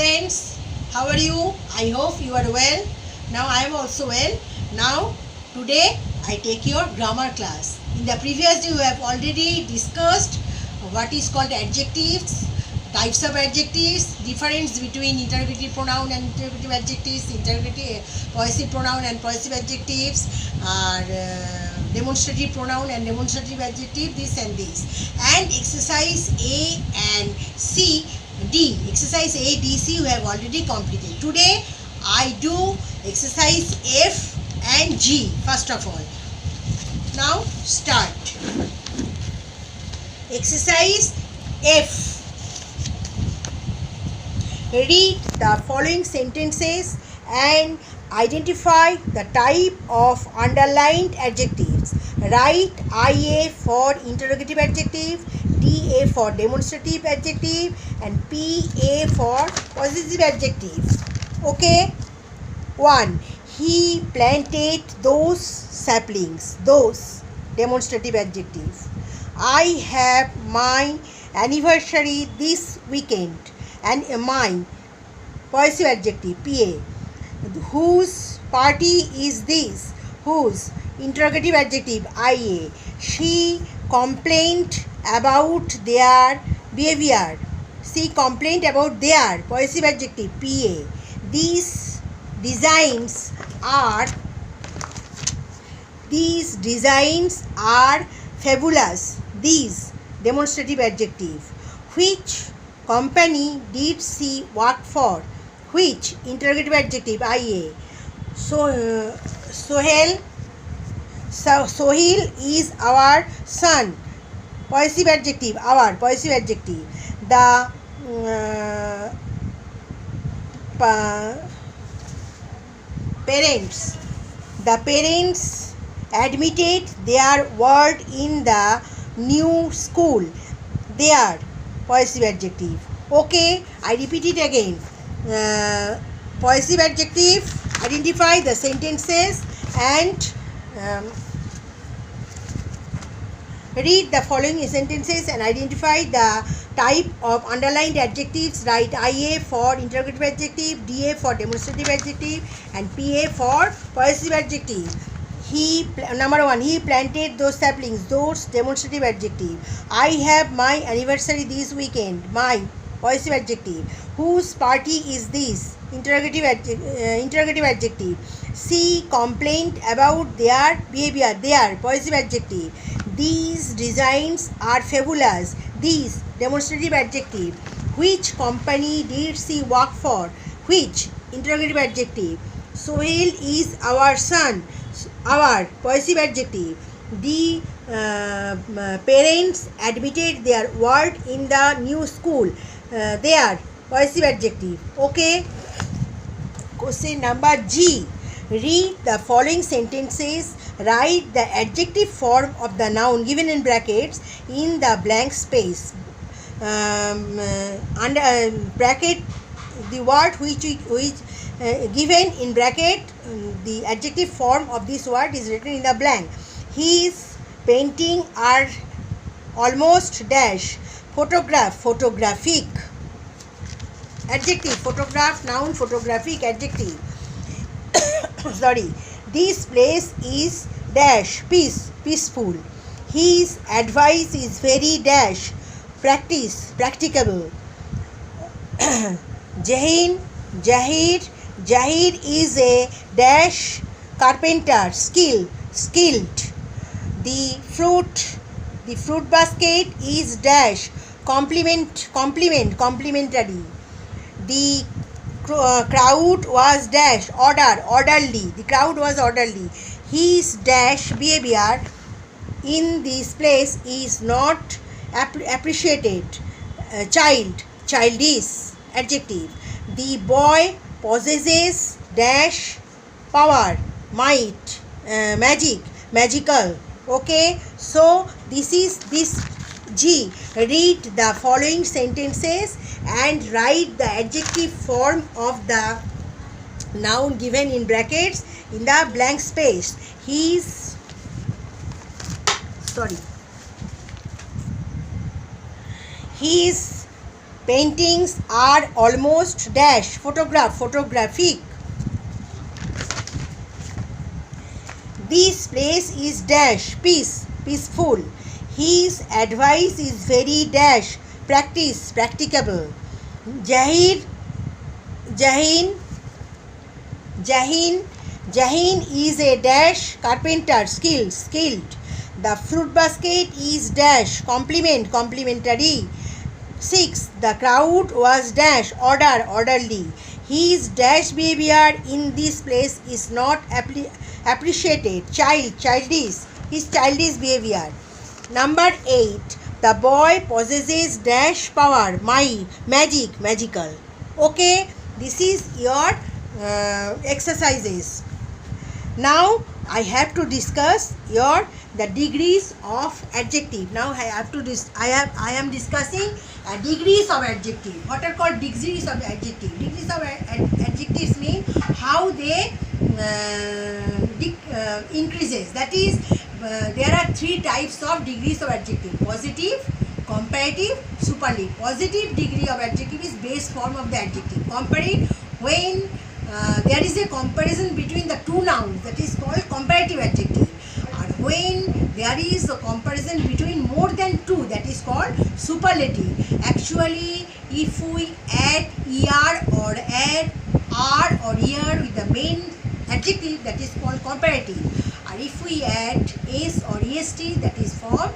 students, how are you? I hope you are well. Now I am also well. Now today I take your grammar class. In the previous day we have already discussed what is called adjectives, types of adjectives, difference between interrogative pronoun and interrogative adjectives, possessive pronoun and possessive adjectives, demonstrative pronoun and demonstrative adjective, this and this. And exercise A and C, D, exercise A, D, C we have already completed. Today I do exercise F and G first of all. Now start. Exercise F. Read the following sentences and identify the type of underlined adjectives. Write IA for interrogative adjective, DA for demonstrative adjective, and PA for possessive adjective. Okay? 1. He planted those saplings. Those, demonstrative adjective. I have my anniversary this weekend. And my, possessive adjective, PA. Whose party is this? Whose, interrogative adjective, IA. She complained about their behavior. She complained about their, possessive adjective, PA. These designs are fabulous. These, demonstrative adjective. Which company did she work for? Which, interrogative adjective, IA. So Sohail is our son. Possessive adjective, our, possessive adjective. The parents admitted their word in the new school. Their, possessive adjective. Okay, I repeat it again. Possessive adjective, identify the sentences and read the following sentences and identify the type of underlined adjectives. Write IA for interrogative adjective, DA for demonstrative adjective, and PA for possessive adjective. Number 1, he planted those saplings. Those, demonstrative adjective. I have my anniversary this weekend. My, possessive adjective. Whose party is this? Interrogative adjective. She complained about their behavior. Their, possessive adjective. These designs are fabulous. These, demonstrative adjective. Which company did she work for? Which, interrogative adjective. Sohail is our son. Our, possessive adjective. The parents admitted their word in the new school. Their, possessive adjective. Okay. Question number G. Read the following sentences. Write the adjective form of the noun given in brackets in the blank space. Under bracket, the word which given in bracket, the adjective form of this word is written in the blank. His painting are almost dash. Photograph, photographic. Adjective, photograph, noun, photographic, adjective. Sorry. This place is dash, peaceful. His advice is very dash, practicable. Jahir is a dash carpenter, skilled. The fruit basket is dash, complimentary. The crowd was dash, orderly. The crowd was orderly. His dash behavior in this place is not appreciated. Childish, adjective. The boy possesses dash power, might, magical. Okay, so this G. Read the following sentences and write the adjective form of the noun given in brackets in the blank space. His Paintings are almost dash photographic. This place is dash peaceful. His advice is very dash practicable. Jahin is a dash carpenter skilled. The fruit basket is dash complimentary. 6. The crowd was dash orderly. His dash behavior in this place is not appreciated. Childish. His childish behavior. Number 8. The boy possesses dash power. Magical. Okay, this is your exercises. Now I have to discuss the degrees of adjective. Now I am discussing degrees of adjective. What are called degrees of adjective? Degrees of adjectives mean how they increases. That is, there are 3 types of degrees of adjective: positive, comparative, superlative. Positive degree of adjective is base form of the adjective. Comparative, when there is a comparison between the 2 nouns, that is called comparative adjective. And when there is a comparison between more than 2, that is called superlative. Actually, if we add er or add r or er with the main adjective, that is called comparative. And if we add s or est, that is for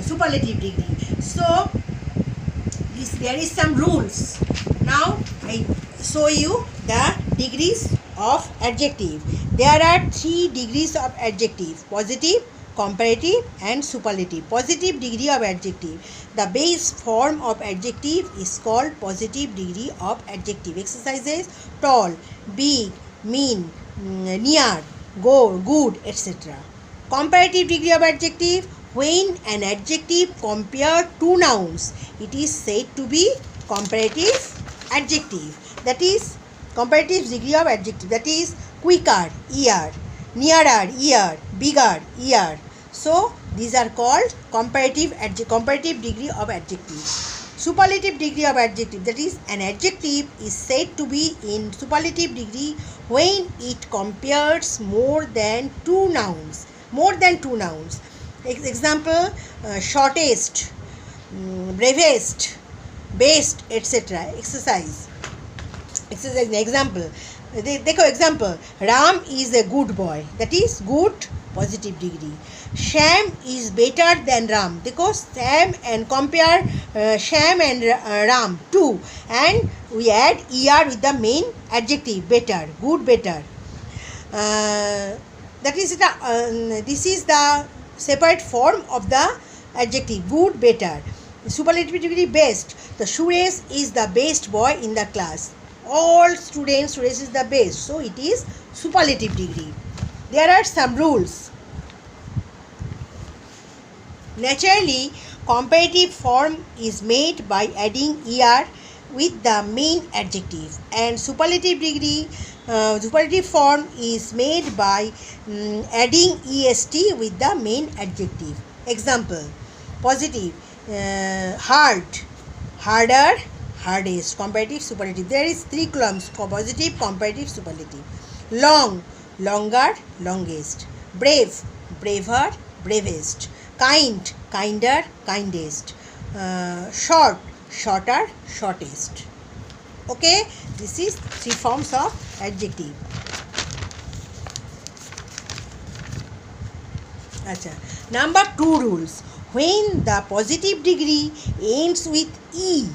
superlative degree. So there is some rules. Now I show you the degrees of adjective. There are 3 degrees of adjective: positive, comparative and superlative. Positive degree of adjective. The base form of adjective is called positive degree of adjective. Exercises: tall, big, mean, near, good, etc. Comparative degree of adjective. When an adjective compare 2 nouns, it is said to be comparative adjective. That is comparative degree of adjective. That is quicker, ear, nearer, ear, bigger, ear. So these are called comparative degree of adjective. Superlative degree of adjective. That is, an adjective is said to be in superlative degree when it compares more than 2 nouns. Example: shortest, bravest, best, etc. Exercise example. Example: Ram is a good boy. That is good positive degree. Sham is better than Ram. Because Sam and compare Sham and Ram 2, and we add er with the main adjective better, good, better. That is this is the separate form of the adjective good, better. Superlative degree: best. The Suresh is the best boy in the class. All students, Suresh is the best, so it is superlative degree. There are some rules. Naturally, comparative form is made by adding er with the main adjective, and superlative form is made by adding est with the main adjective. Example: positive: hard, harder, hardest. Comparative, superlative. There is 3 columns: positive, comparative, superlative. Long, longer, longest. Brave, braver, bravest. Kind, kinder, kindest. Short, shorter, shortest. Okay, this is 3 forms of adjective. Number 2 rules. When the positive degree ends with e,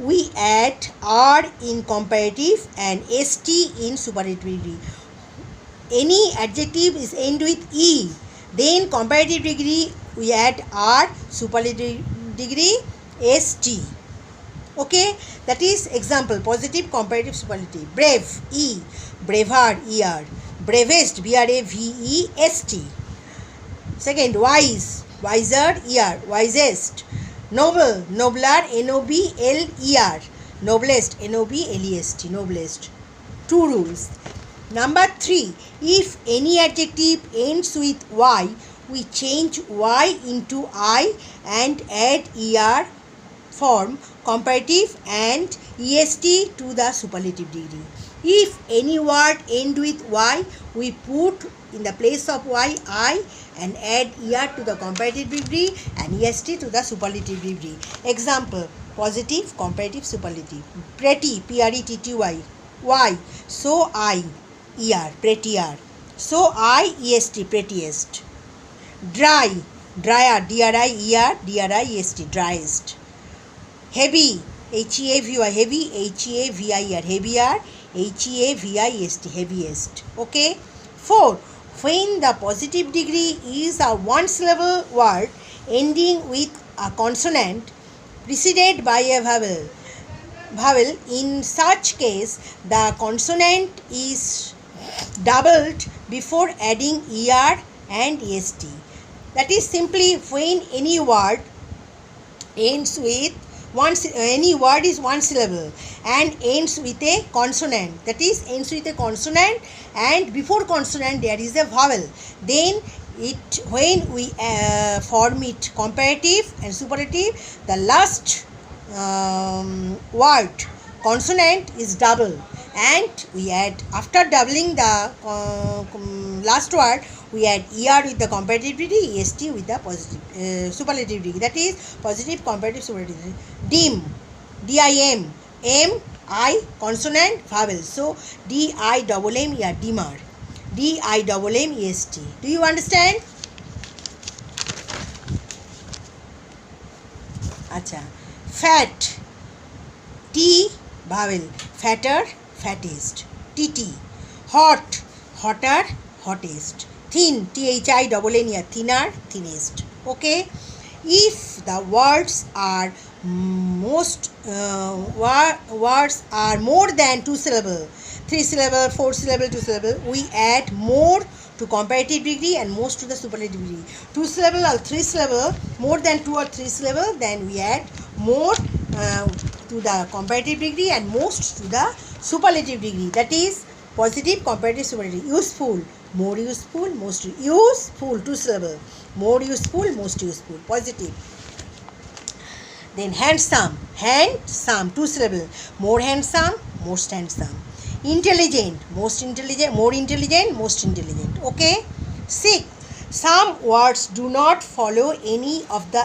we add r in comparative and st in superlative degree. Any adjective is end with e, then comparative degree we add r, superlative degree st. Okay, that is example: positive, comparative, superlative. Brave, e, braver, er. Bravest, bravest. Second, wise, wiser, er, wisest. Noble, nobler, nobler. Noblest, noblest, noblest. 2 rules. Number 3, if any adjective ends with y, we change y into I and add er form comparative and est to the superlative degree. If any word end with y, we put in the place of y I and add er to the comparative degree and est to the superlative degree. Example: positive, comparative, superlative. Pretty, pretty, y. So I, er, prettier. So I, est, prettiest. Dry, drier, dri, driest. Heavy, heavy, heavier, heavier, heavist, heaviest. Okay. 4. When the positive degree is a one syllable word ending with a consonant preceded by a vowel, in such case the consonant is doubled before adding er and est. That is simply when any word ends with any word is one syllable and ends with a consonant, that is ends with a consonant and before consonant there is a vowel, then it when we form it comparative and superlative, the last word consonant is double and we add, after doubling the last word, we add er with the comparative degree, est with the positive superlative degree, that is positive, comparative, superlative. Dim, dim, m I consonant, vowel, so dimmer, dimmer, est. Do you understand? Acha. Fat, t vowel, fatter, fattest. Tt. Hot, hotter, hottest. Thin, thinner, thinner, thinnest. Okay. If the words are words are more than 2 syllable, 3 syllable, 4 syllable, 2 syllable, we add more to comparative degree and most to the superlative degree. 2 syllable or 3 syllable, more than 2 or 3 syllable, then we add more to the comparative degree and most to the superlative degree. That is positive, comparative, superlative. Useful, more useful, most useful, 2 syllable, more useful, most useful, positive. Then handsome, handsome, 2 syllable, more handsome, most handsome. Intelligent, most intelligent, more intelligent, most intelligent. Okay. 6. Some words do not follow any of the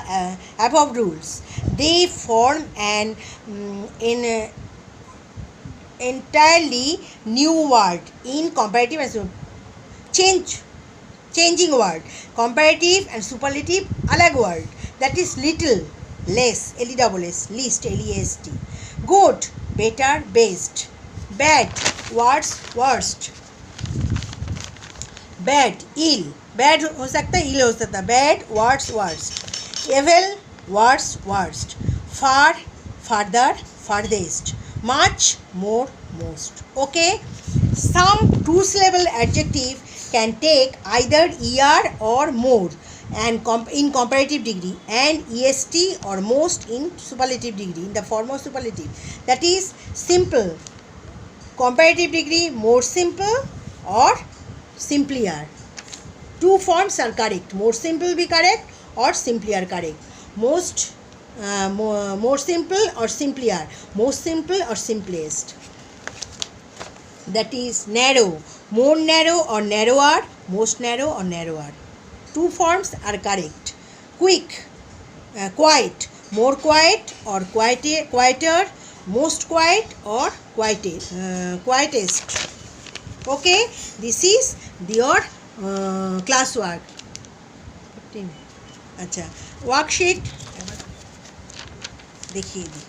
above rules. They form an entirely new word in comparative and changing word. Comparative and superlative alag word. That is little, less, less, least, lest. Good, better, best. Bad, worst. Bad, ill. Bad हो सकता है, ill हो सकता है. Bad, worst. Evil, worst. Far, farther, farthest. Much, more, most. Okay. Some 2 syllable adjective can take either er or more and in comparative degree and est or most in superlative degree, in the form of superlative. That is simple, comparative degree, more simple or simpler. 2 forms are correct. More simple be correct or simpler correct. Most more simple or simpler. Most simple or simplest. That is narrow, more narrow or narrower, most narrow or narrower. 2 forms are correct. Quick, quiet, more quiet or quieter, most quiet or quietest. Okay, this is your classwork. अच्छा, worksheet देखिए दी.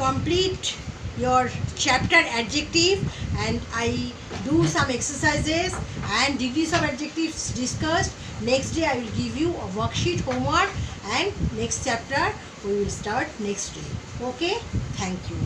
complete your chapter adjective, and I do some exercises and degrees of adjectives discussed. Next day I will give you a worksheet homework, and next chapter we will start next day. Okay, thank you.